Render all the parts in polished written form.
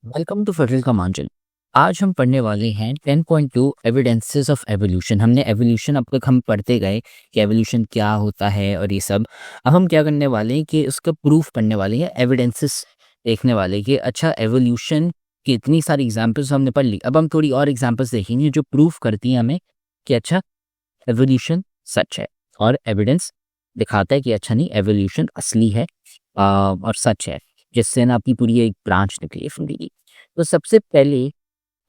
Welcome to fertile कमांचल। आज हम पढ़ने वाले हैं 10.2 एविडेंसेस ऑफ एवोल्यूशन। हमने एवोल्यूशन अब तक हम पढ़ते गए कि एवोल्यूशन क्या होता है और ये सब। अब हम क्या करने वाले हैं कि उसका प्रूफ पढ़ने वाले हैं, एविडेंसेस देखने वाले हैं कि अच्छा एवोल्यूशन की इतनी सारी एग्जांपल्स हमने पढ़ ली। अब हम थोड़ी और एग्जांपल्स देखेंगे जो प्रूफ करती हैं हमें कि अच्छा एवोल्यूशन सच है, और एविडेंस दिखाता है कि अच्छा नहीं, एवोल्यूशन असली है और सच है, जिससे ना आपकी पूरी एक ब्रांच निकली है जिंदगी। तो सबसे पहले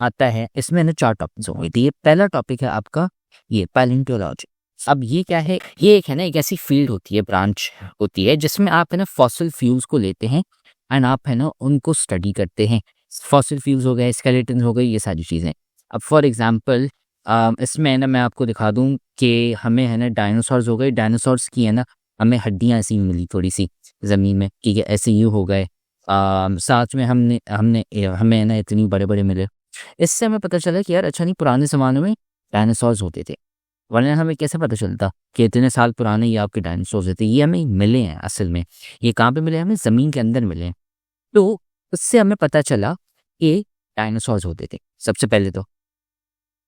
आता है, इसमें ना 4 टॉपिक्स होंगे। तो ये पहला टॉपिक है आपका ये पैलियोंटोलॉजी। अब ये क्या है, ये एक है ना, एक ऐसी फील्ड होती है, ब्रांच होती है जिसमें आप है ना फॉसिल फ्यूल्स को लेते हैं एंड आप है ना उनको स्टडी करते हैं। फॉसिल फ्यूल्स हो गए, स्केलेटन हो गए, ये सारी चीज़ें। अब फॉर एग्जांपल इसमें है ना मैं आपको दिखा दूं कि हमें है ना डायनासोर्स हो गए, डायनासोर्स की है ना हमें हड्डियां ऐसी मिली थोड़ी सी ज़मीन में, ठीक है, ऐसे यूँ हो गए। साथ में हमने हमने हमें ना इतनी बड़े बड़े मिले। इससे हमें पता चला कि यार अच्छा नहीं, पुराने ज़माने में डायनासोर्स होते थे, वरना हमें कैसे पता चलता कि इतने साल पुराने ये आपके डायनासोर्स होते। ये हमें मिले हैं असल में। ये कहाँ पे मिले? हमें ज़मीन के अंदर मिले हैं। तो उससे हमें पता चला कि डायनासोर्स होते थे सबसे पहले तो,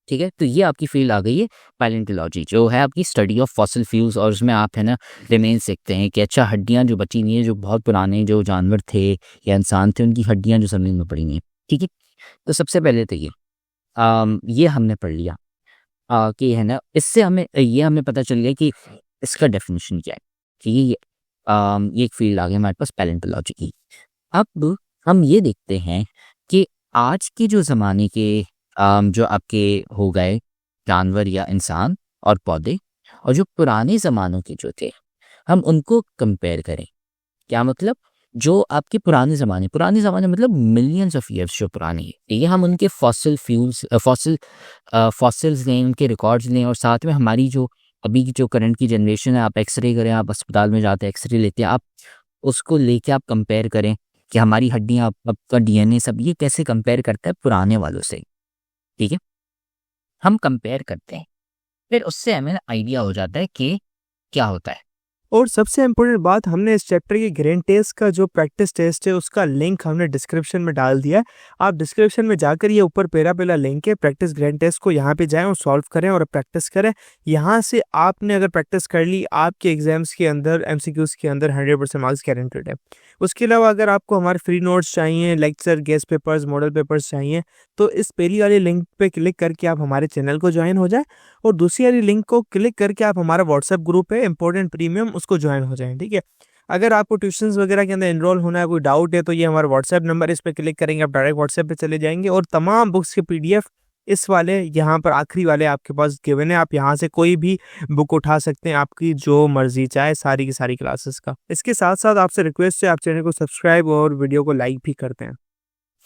ठीक है। तो ये आपकी फील्ड आ गई है पैलियोंटोलॉजी, जो है आपकी स्टडी ऑफ फॉसिल फ्यूल्स। और उसमें आप है ना रिमेन्स देखते हैं कि अच्छा हड्डियां जो बची हुई हैं, जो बहुत पुराने जो जानवर थे या इंसान थे, उनकी हड्डियां जो ज़मीन में पड़ी हुई हैं, ठीक है। तो सबसे पहले तो ये हमने पढ़ लिया कि है ना, इससे हमें ये हमें पता चल गया कि इसका डेफिनेशन क्या है, ठीक है। ये एक फील्ड आ गई हमारे पास पैलियोंटोलॉजी की। अब हम ये देखते हैं कि आज के जो ज़माने के जो आपके हो गए जानवर या इंसान और पौधे, और जो पुराने ज़मानों के जो थे, हम उनको कंपेयर करें। क्या मतलब? जो आपके पुराने ज़माने मतलब मिलियंस ऑफ ईयर्स जो पुराने हैं, ठीक है, हम उनके फॉसिल्स लें, उनके रिकॉर्ड्स लें, और साथ में हमारी जो अभी की जो करंट की जनरेशन है, आप एक्सरे करें, आप अस्पताल में जाते हैं एक्सरे लेते हैं, आप उसको लेके आप कंपेयर करें कि हमारी हड्डियां, आपका डीएनए, सब ये कैसे कंपेयर करता है पुराने वालों से, ठीक है। हम कंपेयर करते हैं, फिर उससे हमें आइडिया हो जाता है कि क्या होता है। और सबसे इम्पोर्टेंट बात, हमने इस चैप्टर के ग्रेन टेस्ट का जो प्रैक्टिस टेस्ट है उसका लिंक हमने डिस्क्रिप्शन में डाल दिया है। आप डिस्क्रिप्शन में जाकर ये ऊपर पहला लिंक है प्रैक्टिस ग्रेन टेस्ट को, यहाँ पे जाएं और सॉल्व करें और प्रैक्टिस करें। यहाँ से आपने अगर प्रैक्टिस कर ली, आपके एग्जाम्स के अंदर एमसीक्यूज के अंदर 100% मार्क्स गारंटेड है। उसके अलावा अगर आपको हमारे फ्री नोट्स चाहिए, lecture, guest papers, model papers चाहिए, तो इस पहली वाली लिंक पे क्लिक करके आप हमारे चैनल को ज्वाइन हो जाए, और दूसरी वाली लिंक को क्लिक करके आप हमारा व्हाट्सएप ग्रुप है इंपॉर्टेंट प्रीमियम, उसको ज्वाइन हो जाएं, ठीक है। अगर आपको ट्यूशंस वगैरह के अंदर एनरोल होना है, कोई डाउट है, तो ये हमारा व्हाट्सएप नंबर, इस पे क्लिक करेंगे आप डायरेक्ट व्हाट्सएप पे चले जाएंगे, और तमाम बुक्स के पीडीएफ इस वाले यहाँ पर आखिरी वाले आपके पास गिवन है। आप यहाँ से कोई भी बुक उठा सकते हैं, आपकी जो मर्जी चाहे, सारी की सारी क्लासेस का। इसके साथ साथ आपसे रिक्वेस्ट है, आप चैनल को सब्सक्राइब और वीडियो को लाइक भी करते हैं।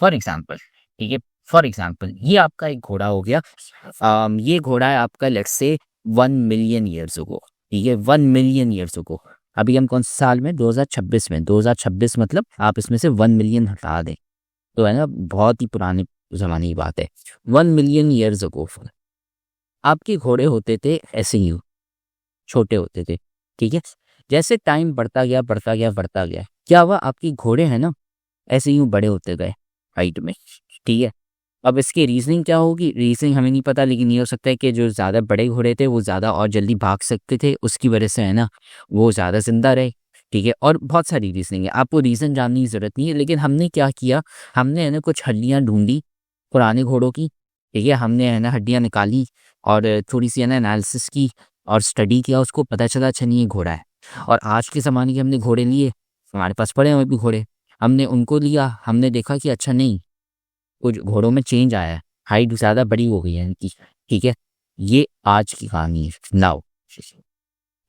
फॉर एग्जाम्पल, ठीक है, फॉर एग्जाम्पल ये आपका एक घोड़ा हो गया। ये घोड़ा है आपका, let's say 1 million years ago, ठीक है, 1 मिलियन ईयर्स अगो। अभी हम कौन से साल में? 2026 में। 2026 मतलब आप इसमें से 1 मिलियन हटा दें तो है ना बहुत ही पुराने ज़माने की बात है। 1 मिलियन ईयर्स अगो आपके घोड़े होते थे ऐसे ही, छोटे होते थे, ठीक है। जैसे टाइम बढ़ता गया बढ़ता गया बढ़ता गया, क्या हुआ? आपके घोड़े हैं ना ऐसे यूँ बड़े होते गए हाइट में, ठीक है। अब इसकी रीजनिंग क्या होगी? रीजनिंग हमें नहीं पता, लेकिन ये हो सकता है कि जो ज़्यादा बड़े घोड़े थे वो ज़्यादा और जल्दी भाग सकते थे, उसकी वजह से है ना वो ज़्यादा जिंदा रहे, ठीक है। और बहुत सारी रीजनिंग है, आपको रीज़न जानने की ज़रूरत नहीं है। लेकिन हमने क्या किया, हमने है ना कुछ हड्डियाँ ढूंढी पुराने घोड़ों की, ठीक है। हमने है ना हड्डियाँ निकाली और थोड़ी सी है ना एनालिसिस की और स्टडी किया, उसको पता चला अच्छा नहीं ये घोड़ा है। और आज के ज़माने के हमने घोड़े लिए, हमारे पास पड़े हुए भी घोड़े, हमने उनको लिया, हमने देखा कि अच्छा नहीं, कुछ घोड़ों में चेंज आया है, हाइट ज़्यादा बड़ी हो गई है इनकी, ठीक है। ये आज की कहानी है नाउ।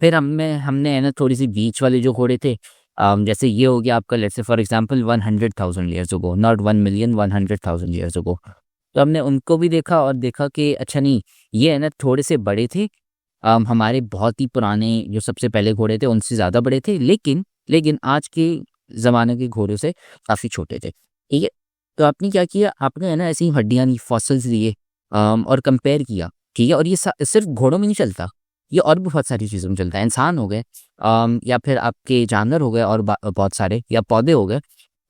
फिर हमने है ना थोड़ी सी बीच वाले जो घोड़े थे, जैसे ये हो गया आपका, let's say for example 100,000 years ago, not 1 million, 100,000 years ago. तो हमने उनको भी देखा और देखा कि अच्छा नहीं, ये है ना थोड़े से बड़े थे। हमारे बहुत ही पुराने जो सबसे पहले घोड़े थे उनसे ज़्यादा बड़े थे, लेकिन लेकिन आज के ज़माने के घोड़ों से काफ़ी छोटे थे, ठीक है। तो आपने क्या किया, आपने है ना ऐसी हड्डियाँ ली, फॉसिल्स लिए, और कंपेयर किया, ठीक है। और ये सिर्फ घोड़ों में नहीं चलता, ये और भी बहुत सारी चीज़ों में चलता है। इंसान हो गए, या फिर आपके जानवर हो गए, और बहुत सारे, या पौधे हो गए,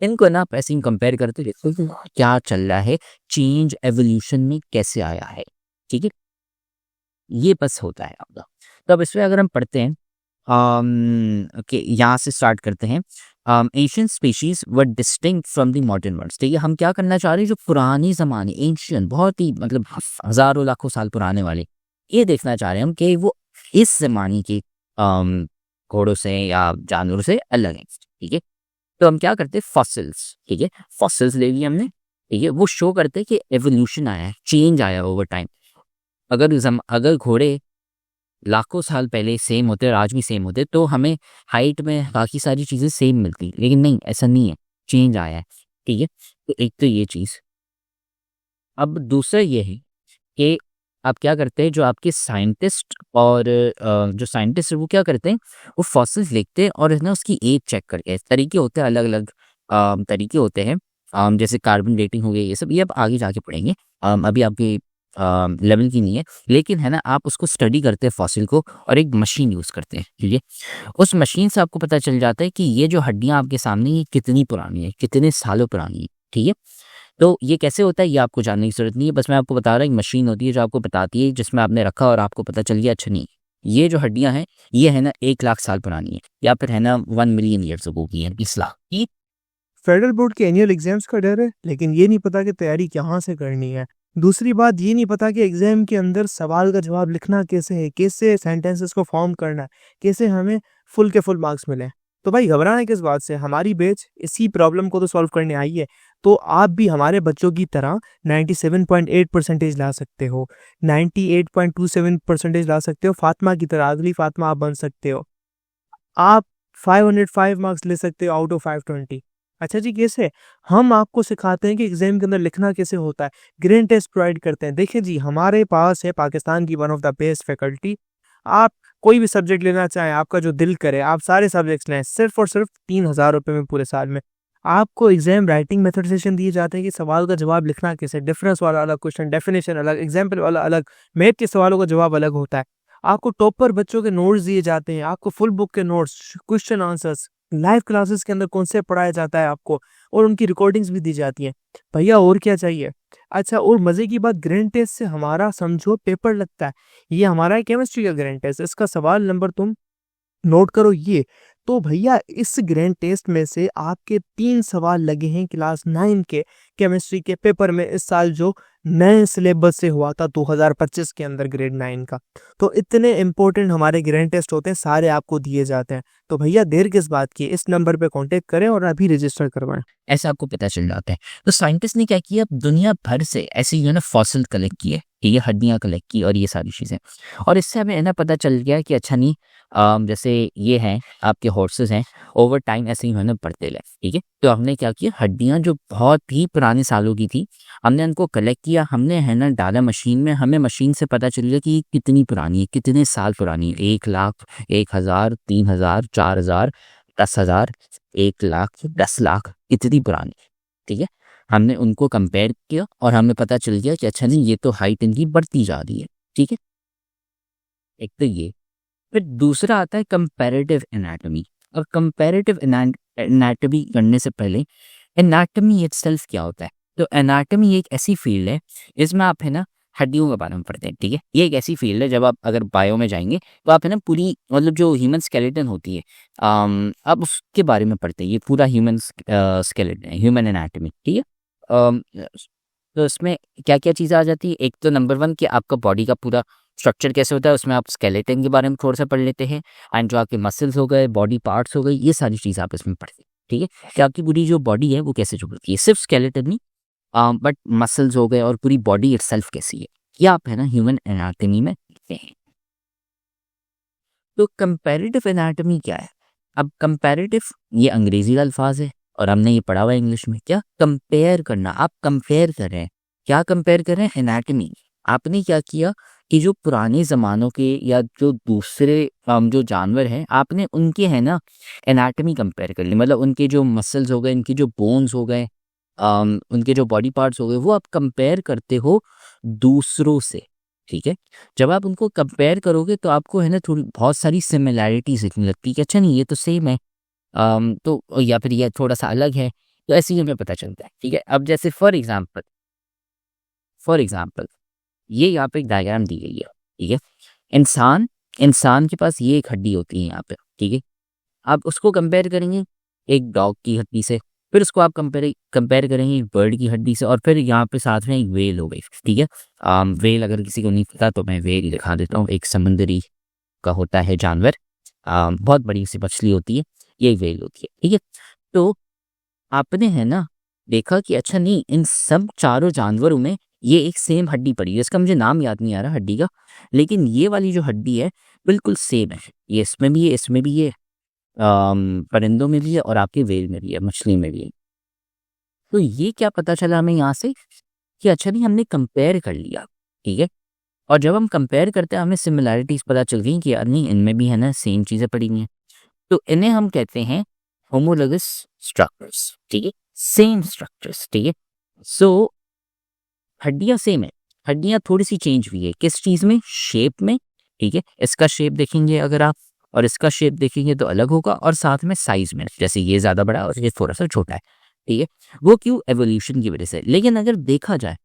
इनको ना आप ऐसे ही कंपेयर करते देखो कि क्या चल रहा है, चेंज एवोल्यूशन में कैसे आया है। ठीक है, ये बस होता है आपका। तो अब इसमें अगर हम पढ़ते हैं ओके, यहाँ से स्टार्ट करते हैं। Ancient species were distinct from the modern worlds. ठीक है, हम क्या करना चाह रहे हैं, जो पुरानी ज़माने एंशियंट बहुत ही मतलब हज़ारों लाखों साल पुराने वाले, ये देखना चाह रहे हैं हम कि वो इस ज़माने के घोड़ों से या जानवरों से अलग हैं। ठीक है, तो हम क्या करते हैं, फॉसिल्स। ठीक है, फॉसिल्स ले लिए हमने। ठीक है, वो शो करते हैं कि एवोल्यूशन आया है, चेंज आया ओवर टाइम। अगर घोड़े लाखों साल पहले सेम होते और आज भी सेम होते तो हमें हाइट में बाकी सारी चीज़ें सेम मिलती, लेकिन नहीं, ऐसा नहीं है, चेंज आया है। ठीक है, तो एक तो ये चीज़। अब दूसरा ये है कि आप क्या करते हैं, जो आपके साइंटिस्ट और जो साइंटिस्ट है वो क्या करते हैं, वो फॉसिल्स लिखते हैं और है ना उसकी एज चेक करके, तरीके होते हैं अलग अलग, तरीके होते हैं। जैसे कार्बन डेटिंग हो गई, ये सब ये आप आगे जाके पढ़ेंगे, अभी आपके लेवल की नहीं है, लेकिन है ना आप उसको स्टडी करते हैं फॉसिल को और एक मशीन यूज़ करते हैं। ठीक है, उस मशीन से आपको पता चल जाता है कि ये जो हड्डियाँ आपके सामने ये कितनी पुरानी है, कितने सालों पुरानी है। ठीक है, तो ये कैसे होता है ये आपको जानने की ज़रूरत नहीं है, बस मैं आपको बता रहा हूँ, एक मशीन होती है जो आपको बताती है, जिसमें आपने रखा और आपको पता चल गया अच्छा नहीं, ये जो हड्डियाँ हैं ये है ना 1 लाख साल पुरानी है, या फिर है ना 1 मिलियन ईयर्स अगो की है, 20 लाख की। फेडरल बोर्ड के एनुअल एग्जाम्स का डर है, लेकिन ये नहीं पता कि तैयारी कहाँ से करनी है। दूसरी बात ये नहीं पता कि एग्जाम के अंदर सवाल का जवाब लिखना कैसे है, कैसे सेंटेंसेस को फॉर्म करना है, कैसे हमें फुल के फुल मार्क्स मिले। तो भाई घबराना किस बात से, हमारी बैच इसी प्रॉब्लम को तो सॉल्व करने आई है। तो आप भी हमारे बच्चों की तरह 97.8 परसेंटेज ला सकते हो, 98.27 परसेंटेज ला सकते हो, फातिमा की तरह अगली फातिमा आप बन सकते हो। आप 505 मार्क्स ले सकते हो आउट ऑफ 520। अच्छा जी, कैसे? हम आपको सिखाते हैं कि एग्जाम के अंदर लिखना कैसे होता है, ग्रेड टेस्ट प्रोवाइड करते हैं। देखिए जी, हमारे पास है पाकिस्तान की one of the best faculty. आप कोई भी सब्जेक्ट लेना चाहें, आपका जो दिल करे, आप सारे सब्जेक्ट्स लें, सिर्फ और सिर्फ 3000 रुपये में पूरे साल में। आपको एग्जाम राइटिंग मेथड सेशन दिए जाते हैं कि सवाल का जवाब लिखना कैसे, डिफरेंस वाला अलग क्वेश्चन, डेफिनेशन अलग, एग्जाम्पल वाला अलग, मैथ के सवालों का जवाब अलग होता है। आपको टॉपर बच्चों के नोट्स दिए जाते हैं, आपको फुल बुक के notes, question answers, live classes के अंदर कॉन्सेप्ट पढ़ाया जाता है आपको, और उनकी रिकॉर्डिंग्स भी दी जाती हैं। भैया और क्या चाहिए? अच्छा, और मज़े की बात, ग्रैंड टेस्ट से हमारा समझो पेपर लगता है। ये हमारा है केमिस्ट्री का ग्रैंड टेस्ट, इसका सवाल नंबर तुम नोट करो ये। तो भैया इस ग्रैंड टेस्ट में से आपके 3 सवाल लगे हैं क्लास 9 के केमिस्ट्री के पेपर में इस साल, जो नए सिलेबस से हुआ था 2025 के अंदर ग्रेड 9 का। तो इतने इंपॉर्टेंट हमारे ग्रैंड टेस्ट होते हैं, सारे आपको दिए जाते हैं। तो भैया देर किस बात की, इस नंबर पे कांटेक्ट करें और अभी रजिस्टर करवाएं। ऐसा आपको पता चल जाता है। तो साइंटिस्ट ने क्या किया, दुनिया भर से ऐसे जो है ना फॉसिल कलेक्ट किए, ये हड्डियाँ कलेक्ट की और ये सारी चीज़ें, और इससे हमें है ना पता चल गया कि अच्छा नहीं, जैसे ये हैं आपके हॉर्सेस हैं, ओवर टाइम ऐसे ही है ना बढ़ते गए। ठीक है, तो हमने क्या किया, हड्डियाँ जो बहुत ही पुराने सालों की थी, हमने उनको कलेक्ट किया, हमने है ना डाला मशीन में, हमें मशीन से पता चल गया कि ये कितनी पुरानी है, कितने साल पुरानी है, 1 लाख, 1000, 3000, 4000, 10,000, 1 लाख, 10 लाख, इतनी पुरानी। ठीक है, हमने उनको कंपेयर किया और हमें पता चल गया कि अच्छा नहीं, ये तो हाइट इनकी बढ़ती जा रही है। ठीक है, एक तो ये। फिर दूसरा आता है कंपैरेटिव एनाटॉमी। और कंपैरेटिव एनाटॉमी करने से पहले, एनाटॉमी इटसेल्फ क्या होता है, तो एनाटॉमी एक ऐसी फील्ड है जिसमें आप है ना हड्डियों के बारे में पढ़ते हैं। ठीक है, ये एक ऐसी फील्ड है, जब आप अगर बायो में जाएंगे तो आप है ना पूरी मतलब जो ह्यूमन स्केलेटन होती है, आप उसके बारे में पढ़ते हैं, ये पूरा ह्यूमन स्केलेटन है, ह्यूमन एनाटॉमी। ठीक है, अम, तो इसमें क्या क्या चीज़ें आ जाती है, एक तो नंबर 1 कि आपका बॉडी का पूरा स्ट्रक्चर कैसे होता है, उसमें आप स्केलेटन के बारे में थोड़ा सा पढ़ लेते हैं, एंड जो आपके मसल्स हो गए, बॉडी पार्ट्स हो गए, ये सारी चीज़ें आप इसमें पढ़ते हैं। ठीक है, कि आपकी पूरी जो बॉडी है वो कैसे जुड़ती है, सिर्फ स्केलेटन नहीं, बट मसल्स हो गए और पूरी बॉडी इटसेल्फ कैसी है, ये आप है ना ह्यूमन एनाटॉमी में देखते हैं। तो कंपैरेटिव एनाटॉमी क्या है? अब कंपैरेटिव ये अंग्रेजी का अल्फाज है और हमने ये पढ़ा हुआ है इंग्लिश में, क्या कंपेयर करना, आप कंपेयर कर रहे हैं, क्या कंपेयर कर रहे हैं, एनाटॉमी। आपने क्या किया कि जो पुराने ज़मानों के या जो दूसरे जो जानवर हैं, आपने उनके है ना एनाटॉमी कंपेयर कर ली, मतलब उनके जो मसल्स हो गए, इनके जो बोन्स हो गए, उनके जो बॉडी पार्ट्स हो गए, वो आप कंपेयर करते हो दूसरों से। ठीक है, जब आप उनको कंपेयर करोगे तो आपको है ना थोड़ी बहुत सारी सिमिलैरिटीज दिखने लगती है कि अच्छा नहीं, ये तो सेम है, तो या फिर ये थोड़ा सा अलग है, तो ऐसे ही हमें पता चलता है, ठीक है। अब जैसे फॉर एग्जाम्पल ये यहाँ पे एक डायग्राम दी गई है, ठीक है। इंसान इंसान के पास ये एक हड्डी होती है यहाँ पे, ठीक है। आप उसको कंपेयर करेंगे एक डॉग की हड्डी से, फिर उसको आप कंपेयर करेंगे एक बर्ड की हड्डी से, और फिर यहाँ पे साथ में एक वेल हो गई, ठीक है। वेल अगर किसी को नहीं पता तो मैं वेल दिखा देता हूँ। एक समुद्री का होता है जानवर, बहुत बड़ी सी मछली होती है, ये वेल होती है, ठीक है। तो आपने है ना देखा कि अच्छा नहीं, इन सब चारों जानवरों में ये एक सेम हड्डी पड़ी है, इसका मुझे नाम याद नहीं आ रहा हड्डी का, लेकिन ये वाली जो हड्डी है बिल्कुल सेम है। ये इसमें भी है, इसमें भी है, परिंदों में भी है, और आपके वेल में भी है, मछली में भी है। तो ये क्या पता चला हमें यहाँ से कि अच्छा नहीं, हमने कंपेयर कर लिया, ठीक है। और जब हम कंपेयर करते हैं हमें सिमिलैरिटीज पता चल गई कि यार नहीं, इनमें भी है ना सेम चीज़ें पड़ी हुई हैं। तो इन्हें हम कहते हैं होमोलोगस स्ट्रक्चर्स, ठीक है, सेम स्ट्रक्चर्स, ठीक है। सो हड्डियां सेम है, हड्डियां थोड़ी सी चेंज हुई है, किस चीज़ में, शेप में, ठीक है। इसका शेप देखेंगे अगर आप, और इसका शेप देखेंगे तो अलग होगा, और साथ में साइज में, जैसे ये ज़्यादा बड़ा और ये थोड़ा सा छोटा है, ठीक है। वो क्यों, एवोल्यूशन की वजह से। लेकिन अगर देखा जाए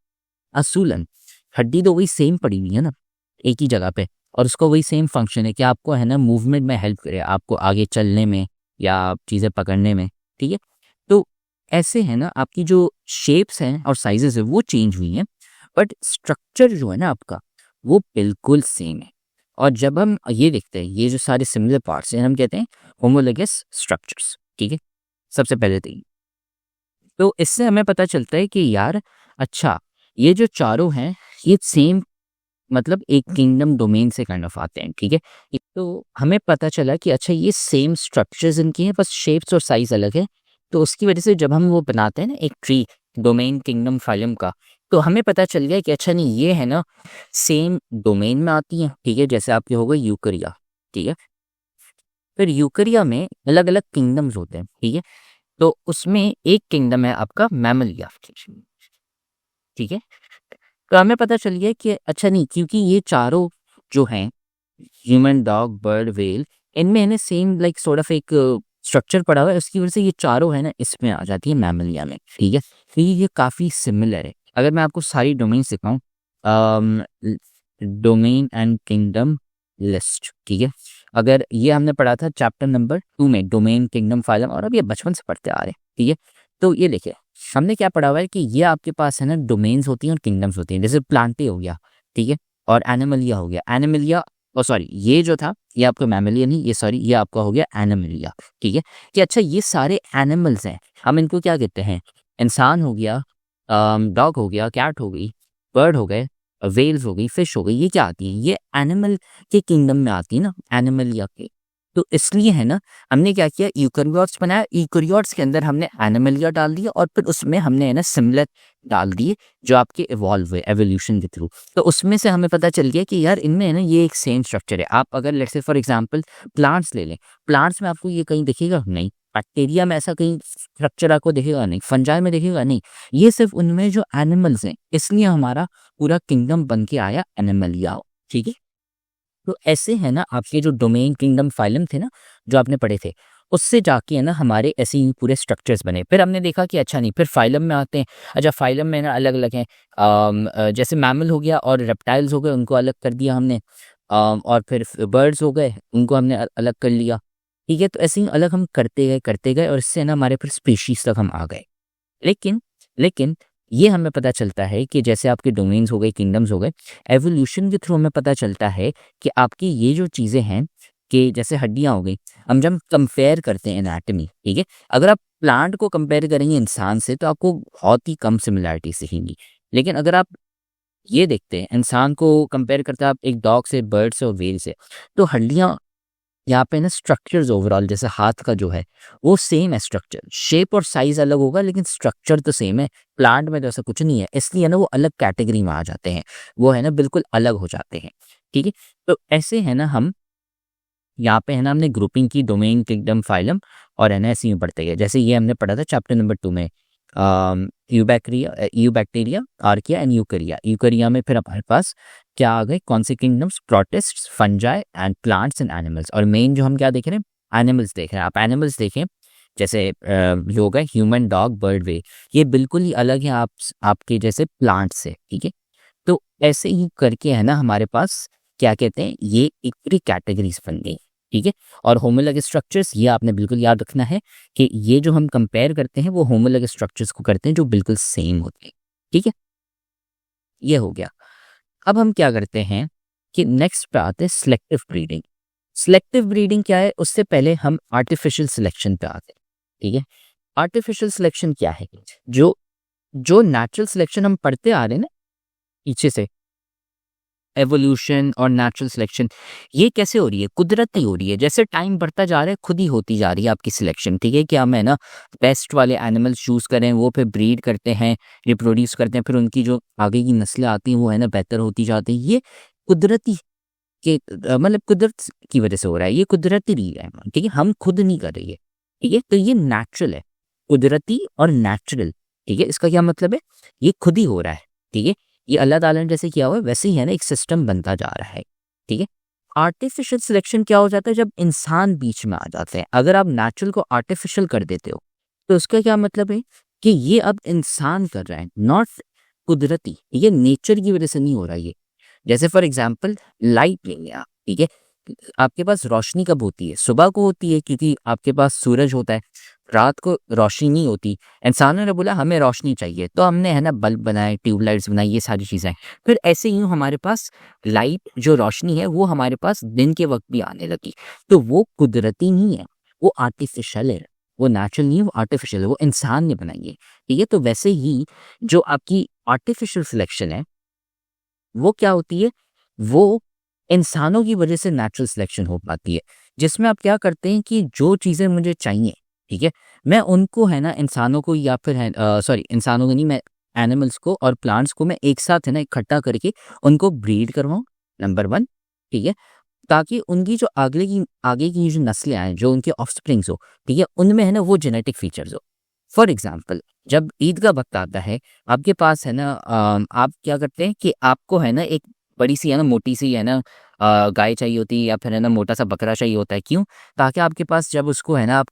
असूलन हड्डी तो वही सेम पड़ी हुई है ना एक ही जगह पे, और उसका वही सेम फंक्शन है कि आपको है ना मूवमेंट में हेल्प करे, आपको आगे चलने में या चीज़ें पकड़ने में, ठीक है। तो ऐसे है ना आपकी जो शेप्स हैं और साइजेस है वो चेंज हुई हैं, बट स्ट्रक्चर जो है ना आपका वो बिल्कुल सेम है। और जब हम ये देखते हैं ये जो सारे सिमिलर पार्ट्स हैं, हम कहते हैं होमोलोगस स्ट्रक्चर्स, ठीक है। सबसे पहले तो इससे हमें पता चलता है कि यार अच्छा, ये जो चारों हैं ये सेम, मतलब एक किंगडम डोमेन से काइंड ऑफ आते हैं, ठीक है। तो हमें पता चला कि अच्छा ये सेम स्ट्रक्चर्स इनकी हैं, बस शेप्स और साइज अलग है। तो उसकी वजह से जब हम वो बनाते हैं ना एक ट्री डोमेन किंगडम फाइलम का, तो हमें पता चल गया कि अच्छा नहीं, ये है ना सेम डोमेन में आती हैं, ठीक है। जैसे आपके हो गए यूकरिया, ठीक है। फिर यूकरिया में अलग अलग किंगडम्स होते हैं, ठीक है। तो उसमें एक किंगडम है आपका मैमलिया, ठीक है। तो हमें पता चल गया कि अच्छा नहीं, क्योंकि ये चारों जो हैं ह्यूमन, डॉग, बर्ड, वेल, इनमें है ना सेम लाइक सॉर्ट ऑफ एक स्ट्रक्चर पड़ा हुआ है, उसकी वजह से ये चारों है ना इसमें आ जाती है मैमलिया में, ठीक है। तो ये काफ़ी सिमिलर है। अगर मैं आपको सारी डोमेन सिखाऊं, डोमेन एंड किंगडम लिस्ट, ठीक है। अगर ये हमने पढ़ा था चैप्टर नंबर 2 में, डोमेन किंगडम फाइलम, और अब ये बचपन से पढ़ते आ रहे हैं, ठीक है। तो ये देखिए हमने क्या पढ़ा हुआ है कि ये आपके पास है ना डोमेन्स होती हैं और किंगडम्स होती हैं। जैसे प्लांटे हो गया, ठीक है, और एनिमलिया हो गया। एनिमलिया, ओ सॉरी, ये जो था ये आपका मैमलिया नहीं, ये सॉरी ये आपका हो गया एनिमलिया, ठीक है। कि अच्छा ये सारे एनिमल्स हैं, हम इनको क्या कहते हैं, इंसान हो गया, डॉग हो गया, कैट हो गई, बर्ड हो गए, वेल्स हो गई, फिश हो गई, ये क्या आती हैं, ये एनिमल के किंगडम में आती है ना, एनिमलिया के। तो इसलिए है ना हमने क्या किया, यूकैरियोट्स बनाया, यूकैरियोट्स के अंदर हमने एनिमलिया डाल दिया, और फिर उसमें हमने है ना सिमिलर डाल दिए जो आपके इवॉल्व हुए एवोल्यूशन के थ्रू। तो उसमें से हमें पता चल गया कि यार इनमें है ना ये एक सेम स्ट्रक्चर है। आप अगर let's say for example plants ले लें, प्लांट्स में आपको ये कहीं दिखेगा नहीं, बैक्टीरिया में ऐसा कहीं स्ट्रक्चर आपको दिखेगा नहीं, फंजाई में दिखेगा नहीं, ये सिर्फ उनमें जो एनिमल्स हैं, इसलिए हमारा पूरा किंगडम बन के आया एनिमलिया, ठीक है। तो ऐसे है ना आपके जो डोमेन किंगडम फाइलम थे ना जो आपने पढ़े थे, उससे जाके है ना हमारे ऐसे ही पूरे स्ट्रक्चर्स बने। फिर हमने देखा कि अच्छा नहीं, फिर फाइलम में आते हैं। अच्छा फाइलम में ना अलग अलग हैं, जैसे मैमल हो गया और रेप्टाइल्स हो गए, उनको अलग कर दिया हमने, और फिर बर्ड्स हो गए, उनको हमने अलग कर लिया, ठीक है। तो ऐसे ही अलग हम करते गए और इससे ना हमारे फिर स्पीशीज तक हम आ गए। लेकिन लेकिन ये हमें पता चलता है कि जैसे आपके डोमेन्स हो गए, किंगडम्स हो गए, एवोल्यूशन के थ्रू हमें पता चलता है कि आपकी ये जो चीज़ें हैं कि जैसे हड्डियाँ हो गई, हम जब कंपेयर करते हैं एनाटमी, ठीक है, अगर आप प्लांट को कंपेयर करेंगे इंसान से तो आपको बहुत ही कम सिमिलैरिटी दिखेंगी। लेकिन अगर आप ये देखते हैं इंसान को कंपेयर करते हैं आप एक डॉग से, बर्ड से और व्हेल से, तो हड्डियाँ यहाँ पे ना स्ट्रक्चर्स ओवरऑल, जैसे हाथ का जो है वो सेम है स्ट्रक्चर, शेप और साइज अलग होगा लेकिन स्ट्रक्चर तो सेम है। प्लांट में तो ऐसा कुछ नहीं है, इसलिए ना वो अलग कैटेगरी में आ जाते हैं, वो है ना बिल्कुल अलग हो जाते हैं, ठीक है। तो ऐसे है ना हम यहाँ पे है ना हमने ग्रुपिंग की, डोमेन, किंगडम, फाइलम, और है ना ऐसे ही पढ़ते गए। जैसे ये हमने पढ़ा था चैप्टर नंबर 2 में, यूबैक्टीरिया, आर्किया एंड यूकरिया। यूकरिया में फिर हमारे पास क्या आ गए, कौन से kingdoms, प्रोटिस्ट्स, fungi and plants and animals. और मेन जो हम क्या देख रहे हैं, एनिमल्स देख रहे हैं। आप एनिमल्स देखें जैसे जो होगा ह्यूमन डॉग बर्ड वे, ये बिल्कुल ही अलग है आपके जैसे प्लांट से, ठीक है। तो ऐसे ही करके है ना हमारे पास क्या कहते हैं, ये एक पूरी कैटेगरीज बन गई, ठीक है। और होमोलॉग स्ट्रक्चर्स, ये आपने बिल्कुल याद रखना है कि ये जो हम कंपेयर करते हैं वो होमोलॉग स्ट्रक्चर्स को करते हैं जो बिल्कुल सेम होते हैं, ठीक है। ये हो गया। अब हम क्या करते हैं कि नेक्स्ट पे आते हैं सिलेक्टिव ब्रीडिंग। सिलेक्टिव ब्रीडिंग क्या है, उससे पहले हम आर्टिफिशियल सिलेक्शन पे आते हैं, ठीक है। आर्टिफिशियल सिलेक्शन क्या है, जो जो नेचुरल सिलेक्शन हम पढ़ते आ रहे हैं ना पीछे से, एवोल्यूशन और नेचुरल सिलेक्शन, ये कैसे हो रही है, कुदरती हो रही है। जैसे टाइम बढ़ता जा रहा है खुद ही होती जा रही है आपकी सिलेक्शन, ठीक है। कि हम है ना बेस्ट वाले एनिमल्स चूज करें, वो फिर ब्रीड करते हैं, रिप्रोड्यूस करते हैं, फिर उनकी जो आगे की नस्लें आती हैं वो है ना बेहतर होती जाती है। ये कुदरती के मतलब कुदरत की वजह से हो रहा है, ये कुदरती नहीं है, ठीक है, हम खुद नहीं कर रही है, ठीक है। तो ये नेचुरल है, कुदरती और नेचुरल, ठीक है। इसका क्या मतलब है, ये खुद ही हो रहा है, ठीक है। ये अल्लाह ताला ने जैसे किया हुआ है वैसे ही है ना एक सिस्टम बनता जा रहा है, ठीक है। आर्टिफिशियल सिलेक्शन क्या हो जाता है, जब इंसान बीच में आ जाते हैं। अगर आप नेचुरल को आर्टिफिशियल कर देते हो तो उसका क्या मतलब है कि ये अब इंसान कर रहा है, नॉट कुदरती, ये नेचर की वजह से नहीं हो रहा ये। जैसे फॉर एग्जाम्पल लाइट लेंगे आप, ठीक है। आपके पास रोशनी कब होती है, सुबह को होती है क्योंकि आपके पास सूरज होता है, रात को रोशनी नहीं होती। इंसानों ने बोला हमें रोशनी चाहिए तो हमने है ना बल्ब बनाए, ट्यूबलाइट्स बनाई, ये सारी चीज़ें। फिर ऐसे ही हमारे पास लाइट जो रोशनी है वो हमारे पास दिन के वक्त भी आने लगी। तो वो कुदरती नहीं है, वो आर्टिफिशियल है, वो नेचुरल नहीं है, वो आर्टिफिशियल है, वो इंसान ने बनाई है, ठीक है। तो वैसे ही जो आपकी आर्टिफिशियल सिलेक्शन है वो क्या होती है, वो इंसानों की वजह से नेचुरल सिलेक्शन हो पाती है, जिसमें आप क्या करते हैं कि जो चीज़ें मुझे चाहिए, ठीक है, मैं उनको है ना इंसानों को या फिर है सॉरी इंसानों को नहीं, मैं एनिमल्स को और प्लांट्स को मैं एक साथ है ना इकट्ठा करके उनको ब्रीड करवाऊँ, नंबर 1, ठीक है। ताकि उनकी जो आगे की जो नस्लें आएँ, जो उनके ऑफस्प्रिंग्स हो, ठीक है, उनमें है ना वो जेनेटिक फीचर्स हो। फॉर एग्ज़ाम्पल जब ईद का वक़्त आता है, आपके पास है ना आप क्या करते हैं कि आपको है ना एक बड़ी-सी है ना मोटी-सी है ना गाय चाहिए होती है या फिर है ना मोटा-सा बकरा चाहिए होता है, क्यों? ताकि आपके पास जब उसको है ना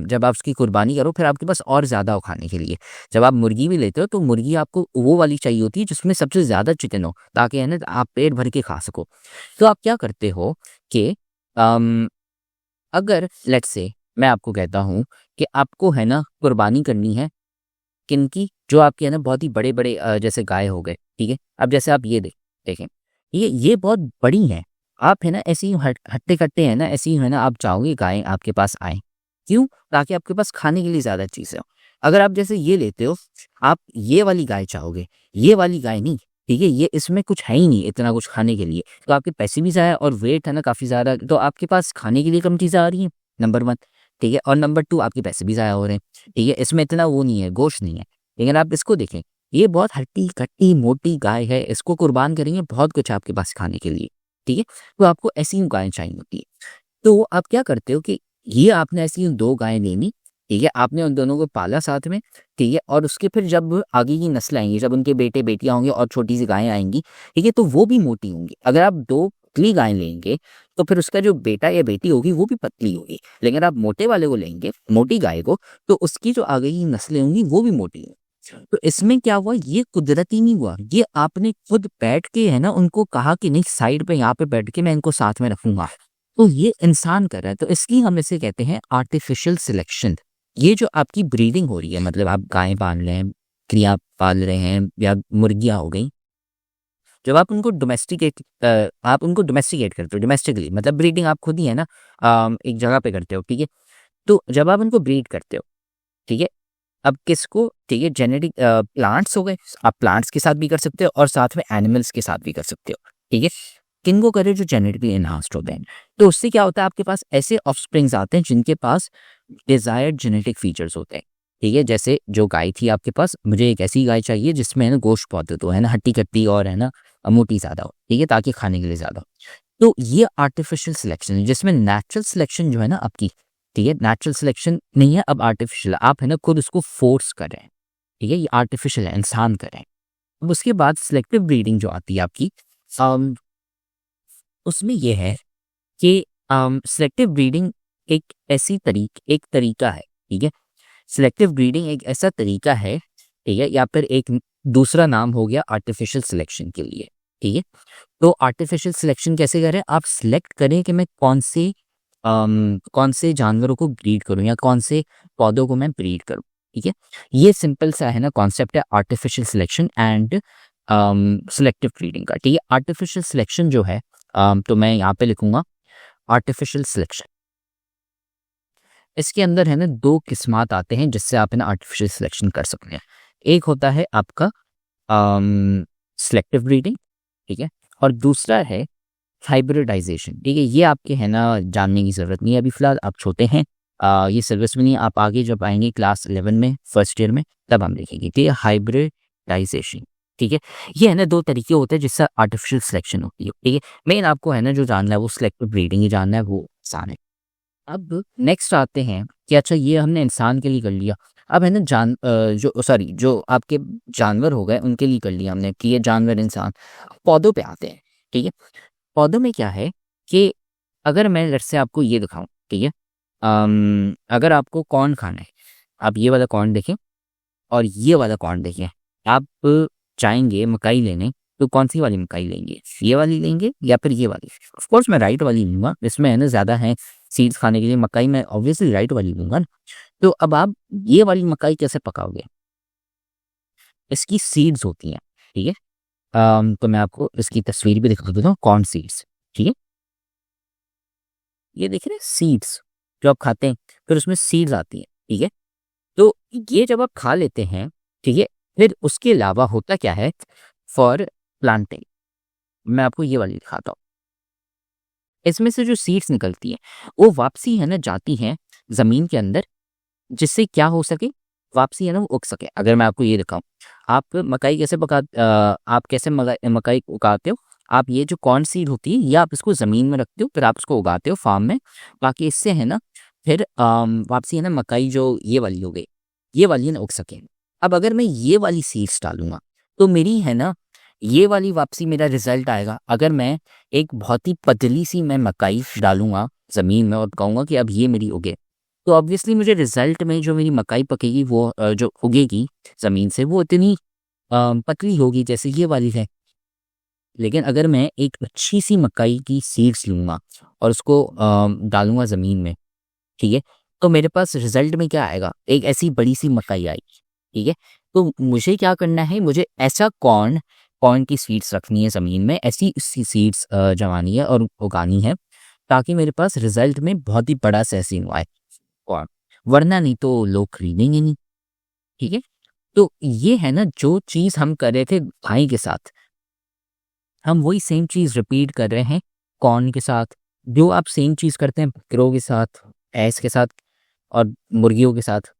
जब आप उसकी कुर्बानी करो फिर आपके पास और ज़्यादा हो खाने के लिए। जब आप मुर्गी भी लेते हो तो मुर्गी आपको वो वाली चाहिए होती है जिसमें सबसे ज़्यादा चिकन हो, ताकि है ना आप पेट भर के खा सको। तो आप क्या करते हो कि अम अगर लेट्स से मैं आपको कहता हूँ कि आपको है ना कुर्बानी करनी है किनकी, जो आपके है ना बहुत ही बड़े-बड़े जैसे गाय हो गए, ठीक है? अब जैसे आप ये देखें, ये बहुत बड़ी हैं। आप है ना ऐसे ही हट्टे-कट्टे है ना ऐसे ही है ना आप चाहोगे गायें आपके पास आएँ, क्यों? ताकि आपके पास खाने के लिए ज़्यादा चीज़ें हों। अगर आप जैसे ये लेते हो, आप ये वाली गाय चाहोगे, ये वाली गाय नहीं, ठीक है? ये इसमें कुछ है ही नहीं इतना कुछ खाने के लिए, तो आपके पैसे भी ज़ाया और वेट है ना काफ़ी ज़्यादा, तो आपके पास खाने के लिए कम चीज़ें आ रही हैं, नंबर 1, ठीक है? और नंबर 2 आपके पैसे भी ज़ाया हो रहे हैं, ठीक है? इसमें इतना वो नहीं है, गोश्त नहीं है। लेकिन आप इसको देखें, ये बहुत हट्टी-कट्टी मोटी गाय है, इसको कुर्बान करेंगे बहुत कुछ है आपके पास खाने के लिए, ठीक है? तो आपको ऐसी ही गायें चाहिए होती है। तो आप क्या करते हो कि ये आपने ऐसी 2 गायें लेनी, ठीक है? आपने उन दोनों को पाला साथ में, ठीक है? और उसके फिर जब आगे की नस्ल आएँगी, जब उनके बेटे-बेटियाँ होंगे और छोटी-सी गायें आएँगी, ठीक है? तो वो भी मोटी होंगी। अगर आप 2 पतली गायें लेंगे, तो फिर उसका जो बेटा या बेटी होगी वो भी पतली होगी। लेकिन आप मोटे वाले को लेंगे, मोटी गाय को, तो उसकी जो आगे की नस्लें होंगी वो भी मोटी होंगी। तो इसमें क्या हुआ, ये कुदरती नहीं हुआ, ये आपने खुद बैठ के है ना उनको कहा कि नहीं साइड पे यहाँ पे बैठ के मैं इनको साथ में रखूँगा। तो ये इंसान कर रहा है, तो इसलिए हम इसे कहते हैं आर्टिफिशियल सिलेक्शन। ये जो आपकी ब्रीडिंग हो रही है, मतलब आप गायें पाल रहे हैं, क्रिया पाल रहे हैं या मुर्गियाँ हो गईं, जब आप उनको डोमेस्टिकेट करते हो, डोमेस्टिकली मतलब ब्रीडिंग आप खुद ही है ना एक जगह पे करते हो, ठीक है? तो जब आप उनको ब्रीड करते हो, ठीक है? अब किसको, ठीक है, जेनेटिक प्लांट्स हो गए, आप प्लांट्स के साथ भी कर सकते हो और साथ में एनिमल्स के साथ भी कर सकते हो, ठीक है। किनको करें, जो जेनेटिकली एनहांस्ड होते हैं। तो उससे क्या होता है, आपके पास ऐसे ऑफस्प्रिंग्स आते हैं जिनके पास डिजायर्ड जेनेटिक फीचर्स होते हैं, ठीक है। जैसे जो गाय थी आपके पास, मुझे एक ऐसी गाय चाहिए जिसमें है ना गोश्त बहुत हो, है ना हट्टी कट्टी और है ना मोटी ज़्यादा हो, ठीक है, ताकि खाने के लिए ज़्यादा हो। तो ये आर्टिफिशियल सिलेक्शन है, जिसमें नेचुरल सिलेक्शन जो है ना आपकी, ठीक है, नेचुरल सिलेक्शन नहीं है, अब आर्टिफिशियल, आप है ना खुद उसको फोर्स कर रहे हैं, ठीक है, ये आर्टिफिशियल है, इंसान कर रहे हैं। अब उसके बाद सिलेक्टिव ब्रीडिंग जो आती है आपकी, अम, उसमें ये है कि सिलेक्टिव ब्रीडिंग एक तरीका है, ठीक है। सिलेक्टिव ब्रीडिंग एक ऐसा तरीका है, ठीक है, या फिर एक दूसरा नाम हो गया आर्टिफिशियल सिलेक्शन के लिए, ठीक है। तो आर्टिफिशियल सिलेक्शन कैसे करें, आप सिलेक्ट करें कि मैं कौन से जानवरों को ब्रीड करूं या कौन से पौधों को मैं ब्रीड करूं, ठीक है। ये सिंपल सा है ना कॉन्सेप्ट है artificial selection and selective breeding का, ठीक है। आर्टिफिशियल सिलेक्शन जो है तो मैं यहाँ पे लिखूंगा आर्टिफिशियल सिलेक्शन। इसके अंदर है ना दो किस्मात आते हैं जिससे आप है ना आर्टिफिशियल सिलेक्शन कर सकते हैं। एक होता है आपका सिलेक्टिव ब्रीडिंग, ठीक है, और दूसरा है हाइब्रिडाइजेशन, ठीक है। ये आपके है ना जानने की ज़रूरत नहीं है, अभी फ़िलहाल आप छोटे हैं, ये सिलेबस में नहीं है, आप आगे जब आएंगे क्लास 11 में फर्स्ट ईयर में तब हम देखेंगे, ठीक है। हाइब्रिडाइजेशन, ठीक है, ये है ना दो तरीके होते हैं जिससे आर्टिफिशियल सिलेक्शन होती है, ठीक है। मेन आपको है ना जो जानना है वो सिलेक्टिव ब्रीडिंग ही जानना है, वो आसान है। अब नेक्स्ट आते हैं कि अच्छा ये हमने इंसान के लिए कर लिया, अब है ना जो आपके जानवर हो गए उनके लिए कर लिया हमने कि ये जानवर इंसान। पौधों पे आते हैं, ठीक है। पौधों में क्या है कि अगर मैं लेट्स से आपको ये दिखाऊं, ठीक है, अगर आपको कॉर्न खाना है, आप ये वाला कॉर्न देखें और ये वाला कॉर्न देखें, आप चाहेंगे मकाई लेने तो कौन सी वाली मकाई लेंगे, ये वाली लेंगे या फिर ये वाली? ऑफ कोर्स मैं राइट वाली लूँगा, इसमें है ना ज़्यादा है सीड्स खाने के लिए, मकाई मैं ऑब्वियसली राइट वाली लूँगा ना। तो अब आप ये वाली मकाई कैसे पकाओगे, इसकी सीड्स होती हैं, ठीक है। तो मैं आपको इसकी तस्वीर भी दिखा देता हूँ, कॉर्न सीड्स, ठीक है। ये देख रहे हैं सीड्स जो आप खाते हैं, फिर उसमें सीड्स आती हैं, ठीक है। तो ये जब आप खा लेते हैं, ठीक है, फिर उसके अलावा होता क्या है फॉर प्लांटिंग, मैं आपको ये वाली दिखाता हूँ। इसमें से जो सीड्स निकलती हैं वो वापसी है ना जाती हैं ज़मीन के अंदर, जिससे क्या हो सके, वापसी है ना वो उग सके। अगर मैं आपको ये दिखाऊं, आप मकाई कैसे आप कैसे मकाई उगाते हो, आप ये जो कॉर्न सीड होती है ये आप इसको ज़मीन में रखते हो, फिर आप इसको उगाते हो फार्म में, बाकी इससे है ना फिर वापसी है ना मकाई जो ये वाली हो गई, ये वाली है ना उग सके। अब अगर मैं ये वाली सीड्स डालूंगा तो मेरी है ना ये वाली वापसी मेरा रिजल्ट आएगा। अगर मैं एक बहुत ही पतली सी मैं मकाई डालूंगा ज़मीन में और कहूँगा कि अब ये मेरी उगे, तो ऑब्वियसली मुझे रिजल्ट में जो मेरी मकाई पकेगी वो जो उगेगी ज़मीन से वो इतनी पतली होगी जैसे ये वाली है। लेकिन अगर मैं एक अच्छी सी मकाई की सीड्स लूँगा और उसको डालूँगा ज़मीन में, ठीक है, तो मेरे पास रिजल्ट में क्या आएगा, एक ऐसी बड़ी सी मकाई आएगी, ठीक है। तो मुझे क्या करना है, मुझे ऐसा कॉर्न कॉर्न की सीड्स रखनी है ज़मीन में, ऐसी सीड्स जमानी है और उगानी है ताकि मेरे पास रिजल्ट में बहुत ही बड़ा सहसीन आए कॉर्न, वरना नहीं तो लोग खरीदेंगे नहीं, ठीक है। तो ये है ना जो चीज़ हम कर रहे थे भाई के साथ, हम वही सेम चीज़ रिपीट कर रहे हैं कॉर्न के साथ। जो आप सेम चीज़ करते हैं बकरों के साथ, भैंस के साथ और मुर्गियों के साथ,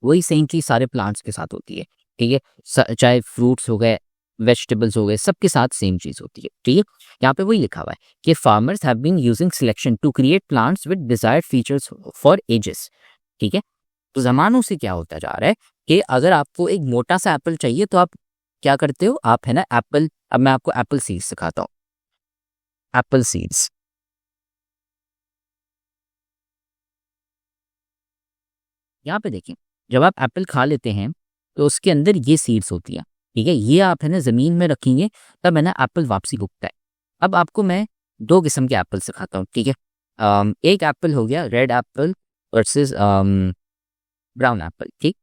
वही सेम चीज़ सारे प्लांट्स के साथ होती है, ठीक है। चाहे फ्रूट्स हो गए, वेजिटेबल्स हो गए, सबके साथ सेम चीज़ होती है, ठीक है। यहाँ पे वही लिखा हुआ है कि farmers have been using selection to create plants with desired features for ages, ठीक है। तो ज़मानों से क्या होता जा रहा है कि अगर आपको एक मोटा सा एप्पल चाहिए तो आप क्या करते हो, आप है ना एप्पल, अब मैं आपको एप्पल सीड्स सिखाता हूँ, एप्पल सीड्स, यहाँ पे देखिए, जब आप एप्पल खा लेते हैं तो उसके अंदर ये सीड्स होती हैं, ठीक है। ये आप है ना ज़मीन में रखेंगे तब है ना एप्पल वापसी उगता है। अब आपको मैं दो किस्म के एप्पल सिखाता हूँ, ठीक है। एक एप्पल हो गया red Apple versus brown Apple, ठीक।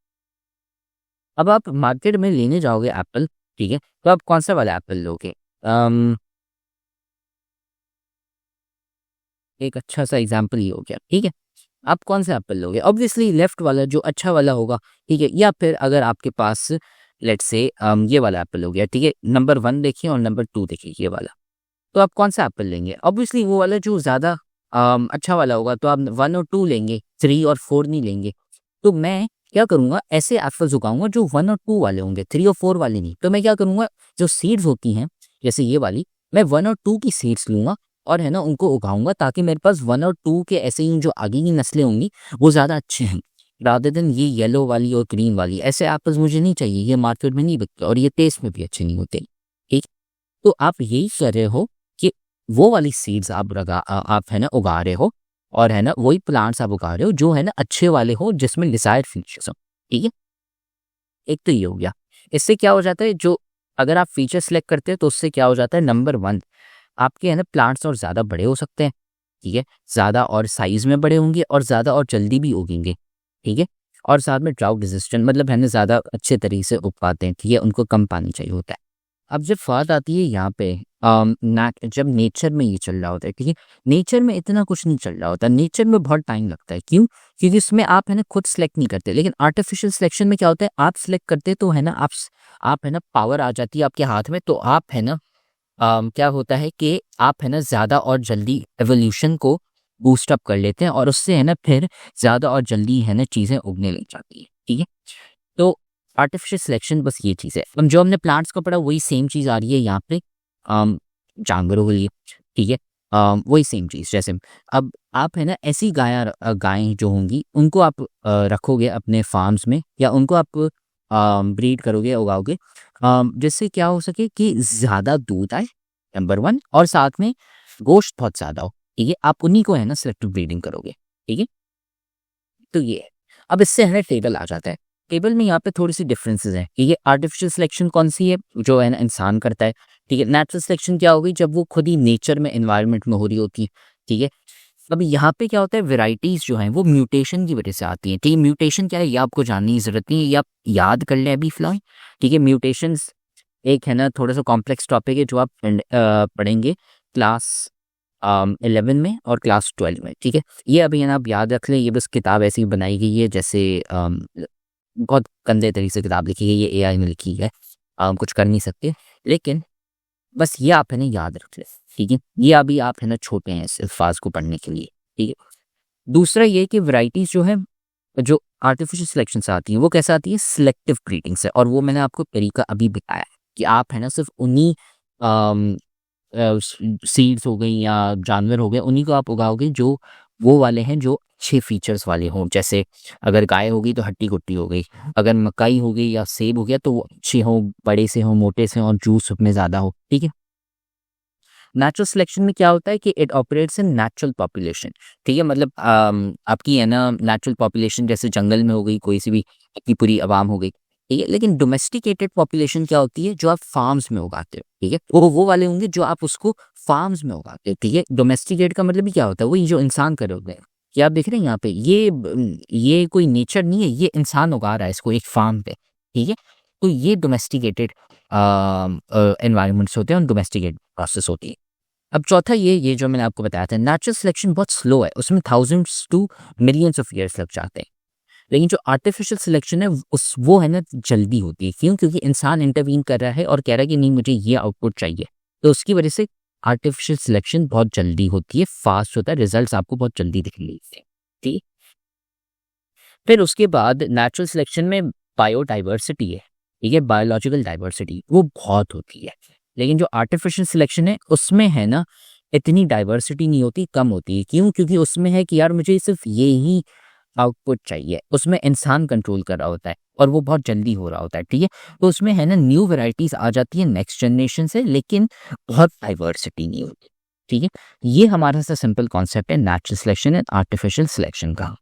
अब आप मार्केट में लेने जाओगे एप्पल, ठीक है, तो आप कौन सा वाला एप्पल लोगे? एक अच्छा सा एग्जाम्पल ये हो गया, ठीक है। आप कौन सा एप्पल लोगे? ऑब्वियसली लेफ्ट वाला जो अच्छा वाला होगा, ठीक है। या फिर अगर आपके पास लेट्स से ये वाला एप्पल हो गया, ठीक है, नंबर 1 देखिए और नंबर 2 देखिए ये वाला, तो आप कौन सा एप्पल लेंगे? ऑब्वियसली वो वाला जो ज़्यादा अच्छा वाला होगा, तो आप 1 और 2 लेंगे, 3 और 4 नहीं लेंगे। तो मैं क्या करूँगा, ऐसे एप्पल्स उगाऊँगा जो 1 और 2 वाले होंगे, 3 और 4 वाले नहीं। तो मैं क्या करूँगा, जो सीड्स होती हैं जैसे ये वाली, मैं 1 और 2 की सीड्स लूँगा और है ना उनको उगाऊँगा ताकि मेरे पास 1 और 2 के ऐसे ही जो आगे की नस्लें होंगी वो ज़्यादा अच्छे हैं, रादर देन ये येलो वाली और ग्रीन वाली। ऐसे एप्पल्स मुझे नहीं चाहिए, ये मार्केट में नहीं बिकते और ये टेस्ट में भी अच्छे नहीं होते, ठीक। तो आप यही कर रहे हो कि वो वाली सीड्स आप है ना उगा रहे हो और है ना वही प्लांट्स आप उगा रहे हो जो है ना अच्छे वाले हो, जिसमें डिजायर्ड फीचर्स हो। ठीक है, एक तो ये हो गया। इससे क्या हो जाता है, जो अगर आप फीचर सेलेक्ट करते हो तो उससे क्या हो जाता है, नंबर 1 आपके है ना प्लांट्स और ज़्यादा बड़े हो सकते हैं। ठीक है, ज़्यादा और साइज में बड़े होंगे और ज़्यादा और जल्दी भी उगेंगे। ठीक है, और साथ में ड्राउट रेजिस्टेंट, मतलब है ना ज़्यादा अच्छे तरीके से उग पाते हैं। ठीक है, उनको कम पानी चाहिए होता है। अब जब बात आती है यहाँ पे जब नेचर में ये चल रहा होता है, ठीक है, नेचर में इतना कुछ नहीं चल रहा होता, नेचर में बहुत टाइम लगता है। क्यों? क्योंकि इसमें आप है ना खुद सेलेक्ट नहीं करते, लेकिन आर्टिफिशियल सिलेक्शन में क्या होता है, आप सेलेक्ट करते तो है ना आप है ना पावर आ जाती है आपके हाथ में, तो आप है ना क्या होता है कि आप है ना ज़्यादा और जल्दी एवोल्यूशन को बूस्ट अप कर लेते हैं और उससे है ना फिर ज़्यादा और जल्दी है ना चीज़ें उगने लग जाती है। ठीक है, तो आर्टिफिशियल सिलेक्शन बस ये चीज़ है। अब जो हमने प्लांट्स को पढ़ा वही सेम चीज़ आ रही है यहाँ पे जानवरों के लिए। ठीक है, वही सेम चीज़। जैसे अब आप है ना ऐसी गायें जो होंगी उनको आप रखोगे अपने फार्म्स में, या उनको आप ब्रीड करोगे, उगाओगे, जिससे क्या हो सके कि ज़्यादा दूध आए, नंबर 1, और साथ में गोश्त बहुत ज़्यादा हो। ठीक है, आप उन्हीं को है ना सिलेक्टिव ब्रीडिंग करोगे। ठीक है, तो ये है। अब इससे है ना टेबल आ जाता है। टेबल में यहाँ पे थोड़ी सी डिफरेंसेस हैं कि ये आर्टिफिशियल सिलेक्शन कौन सी है, जो है ना इंसान करता है। ठीक है, नेचुरल सिलेक्शन क्या होगी, जब वो खुद ही नेचर में एनवायरनमेंट में हो रही होती है। ठीक है, अब यहाँ पे क्या होता है, वेराइटीज जो हैं वो म्यूटेशन की वजह से आती हैं। ठीक है, म्यूटेशन क्या है ये आपको जानने की जरूरत नहीं है, ये आप याद कर लें अभी फिलहाल। ठीक है, म्यूटेशंस एक है ना थोड़ा सा कॉम्प्लेक्स टॉपिक है जो आप पढ़ेंगे क्लास 11 में और क्लास 12 में। ठीक है, ये अभी है ना आप याद रख लें, ये बस किताब ऐसी बनाई गई है जैसे बहुत गंदे तरीके से किताब लिखी गई है, ये एआई ने लिखी है, कुछ कर नहीं सकते, लेकिन बस ये आप है ना याद रख लें। ठीक है, ये अभी आप है ना छोटे हैं इस अल्फाज को पढ़ने के लिए। ठीक है, दूसरा ये कि वैरायटीज जो है, जो आर्टिफिशियल सिलेक्शन से आती है वो कैसे आती है, सिलेक्टिव ब्रीडिंग से। और वो मैंने आपको तरीका अभी बताया है कि आप है ना सिर्फ उन्हीं सीड्स हो गई या जानवर हो गए, उन्हीं को आप उगाओगे जो वो वाले हैं जो अच्छे फीचर्स वाले हों। जैसे अगर गाय होगी तो हट्टी कुट्टी हो गई, अगर मकई हो गई या सेब हो गया तो वो अच्छे हों, बड़े से हों, मोटे से हों और जूस उसमें ज़्यादा हो। ठीक है, नेचुरल सिलेक्शन में क्या होता है कि it operates in natural population. ठीक है, मतलब आपकी है ना नेचुरल पॉपुलेशन जैसे जंगल में हो गई, कोई सी भी आपकी पूरी आवाम हो गई। ठीक है, लेकिन डोमेस्टिकेटेड पॉपुलेशन क्या होती है, जो आप फार्म्स में उगाते हो। ठीक है, वो वाले होंगे जो आप उसको फार्म्स में उगाते हो। ठीक है, डोमेस्टिकेट का मतलब भी क्या होता है, वही जो इंसान करे होते हैं। कि आप देख रहे हैं यहाँ पे ये कोई नेचर नहीं है, ये इंसान उगा रहा है इसको एक फार्म पे। ठीक है, तो ये डोमेस्टिकेटेड एनवायरमेंट्स होते हैं और डोमेस्टिकेटेड प्रोसेस होती है। अब चौथा ये जो मैंने आपको बताया था, नेचुरल सिलेक्शन बहुत स्लो है, उसमें thousands to millions of years लग जाते हैं। लेकिन जो आर्टिफिशियल सिलेक्शन है वो है ना जल्दी होती है। क्यों? क्योंकि इंसान इंटरवीन कर रहा है और कह रहा है कि नहीं मुझे ये आउटपुट चाहिए, तो उसकी वजह से आर्टिफिशियल सिलेक्शन बहुत जल्दी होती है, फास्ट होता है, रिजल्ट्स आपको बहुत जल्दी दिखने लगते हैं। ठीक, फिर उसके बाद नेचुरल सिलेक्शन में बायोडाइवर्सिटी है। ठीक है, बायोलॉजिकल डाइवर्सिटी वो बहुत होती है। लेकिन जो आर्टिफिशियल सिलेक्शन है उसमें है ना इतनी डाइवर्सिटी नहीं होती, कम होती है। क्यों? क्योंकि उसमें है कि यार मुझे सिर्फ ये ही आउटपुट चाहिए, उसमें इंसान कंट्रोल कर रहा होता है और वो बहुत जल्दी हो रहा होता है। ठीक है, तो उसमें है ना न्यू वेराइटीज आ जाती है नेक्स्ट जनरेशन से, लेकिन बहुत डाइवर्सिटी नहीं होती। ठीक है, ये हमारा सा सिंपल कॉन्सेप्ट है natural selection and artificial selection का।